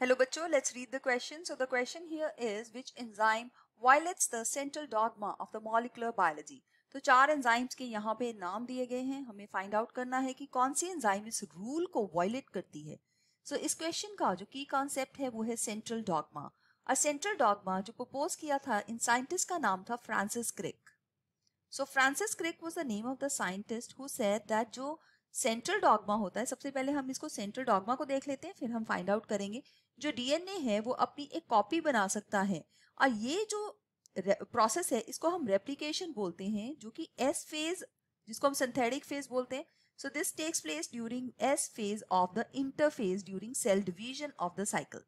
Hello बच्चों, let's read the question. So the question here is which enzyme violates the central dogma of the molecular biology? तो चार enzymes के यहाँ पे नाम दिए गए हैं, हमें फाइंड आउट करना है कि कौन सी एंजाइम इस रूल को वायलेट करती है. सो इस क्वेश्चन का जो की कॉन्सेप्ट है वो है सेंट्रल डॉगमा. और सेंट्रल डॉगमा जो प्रपोज किया था इन साइंटिस्ट का नाम था Francis Crick. So Francis Crick was the name of the scientist who said that जो सेंट्रल डॉगमा होता है, सबसे पहले हम इसको सेंट्रल डॉगमा को देख लेते हैं, फिर हम फाइंड आउट करेंगे. जो डीएनए है वो अपनी एक कॉपी बना सकता है और ये जो प्रोसेस है इसको हम रेप्लिकेशन बोलते हैं, जो कि एस फेज, जिसको हम सिंथेटिक फेज बोलते हैं. So this takes place during S phase of the interphase during cell division of the cycle,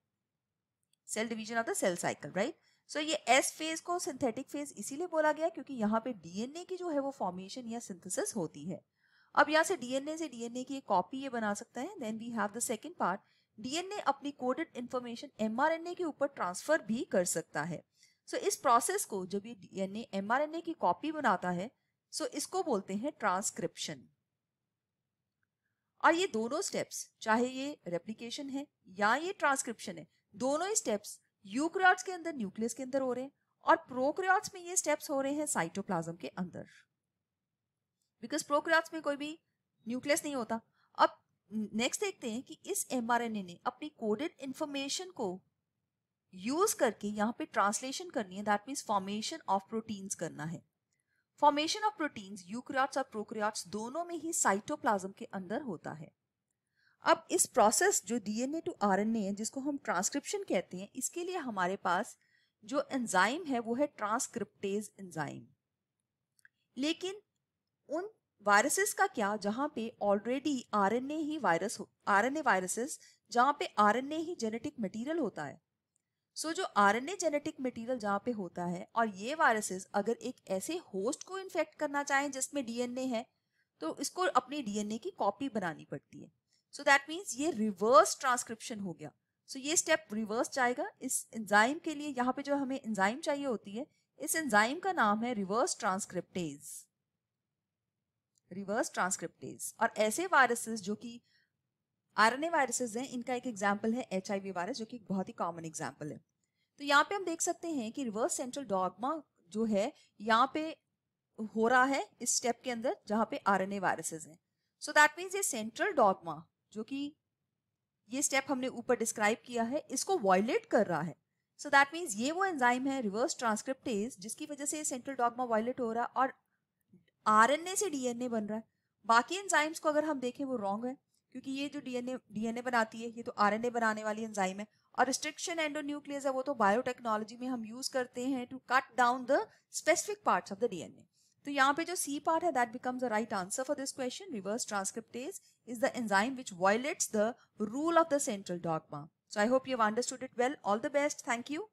cell division of the cell cycle, right. So ये एस फेज को सिंथेटिक फेज इसीलिए बोला गया क्योंकि यहाँ पे डीएनए की जो है वो फॉर्मेशन या सिंथेसिस होती है. अब यहाँ से डीएनए की एक कॉपी ये बना सकता है. Then we have the second part, DNA अपनी कोडेड इंफॉर्मेशन एमआरएनए के ऊपर ट्रांसफर भी कर सकता है. सो इस प्रोसेस को जब ये डीएनए एमआरएनए की कॉपी बनाता है सो इसको बोलते हैं ट्रांसक्रिप्शन. और ये दोनों स्टेप्स, चाहे ये रेप्लिकेशन है या ये ट्रांसक्रिप्शन है, दोनों ही स्टेप्स यूकैरियोट्स के अंदर न्यूक्लियस के अंदर हो रहे हैं और प्रोकैरियोट्स में ये स्टेप्स हो रहे हैं साइटोप्लाज्म के अंदर, बिकॉज प्रोकैरियोट्स में कोई भी न्यूक्लियस नहीं होता. अब नेक्स्ट देखते हैं कि इस एमआरएनए ने अपनी कोडेड इंफॉर्मेशन को यूज करके यहाँ पे ट्रांसलेशन करनी है. That means formation of proteins करना है. फॉर्मेशन ऑफ प्रोटीन्स यूकैरियोट्स और प्रोकैरियोट्स दोनों में ही साइटोप्लाज्म के अंदर होता है. अब इस प्रोसेस जो डीएनए टू आरएनए है, जिसको हम ट्रांसक्रिप्शन कहते हैं, इसके लिए हमारे पास जो एंजाइम है वो है ट्रांसक्रिप्टेज एंजाइम. लेकिन उन वायरसेस का क्या जहां पे ऑलरेडी आरएनए ही वायरस हो, आरएनए वायरसेस जहां पे आरएनए ही जेनेटिक मटेरियल होता है. सो जो आरएनए जेनेटिक मटेरियल जहां पे होता है और ये वायरसेस अगर एक ऐसे होस्ट को इन्फेक्ट करना चाहें जिसमें डीएनए है तो इसको अपनी डीएनए की कॉपी बनानी पड़ती है. सो दैट मीन्स ये रिवर्स ट्रांसक्रिप्शन हो गया. सो ये स्टेप रिवर्स जाएगा. इस एंजाइम के लिए यहाँ पे जो हमें एंजाइम चाहिए होती है, इस एंजाइम का नाम है रिवर्स ट्रांसक्रिप्टेज. Reverse transcriptase. और ऐसे वायरसेस जो कि आरएनए वायरसेस हैं, इनका एक एग्जांपल है एचआईवी वायरस, जो कि एक बहुत ही कॉमन एग्जांपल है. तो यहाँ पे हम देख सकते हैं कि रिवर्स सेंट्रल डॉगमा जो है यहाँ पे हो रहा है इस स्टेप के अंदर जहां पे आरएनए वायरसेस हैं. सो दैट मीन्स ये सेंट्रल डॉगमा जो कि ये स्टेप हमने ऊपर डिस्क्राइब किया है इसको वायलेट कर रहा है. सो दैट मीन्स ये वो एंजाइम है रिवर्स ट्रांसक्रिप्टेज जिसकी वजह से सेंट्रल डॉगमा वायलेट हो रहा है और आरएनए से डीएनए बन रहा है. बाकी एंजाइम्स को अगर हम देखें वो रॉन्ग है क्योंकि ये जो डीएनए बनाती है ये तो आरएनए बनाने वाली एंजाइम है. और रिस्ट्रिक्शन एंडोन्यूक्लियस है वो तो बायोटेक्नोलॉजी में हम यूज करते हैं to cut down the specific parts of the DNA. तो यहाँ पे जो सी पार्ट है that becomes the right answer for this question. Reverse transcriptase is the enzyme which violates the rule of the central dogma. So I hope you have understood it well. All the best. Thank you.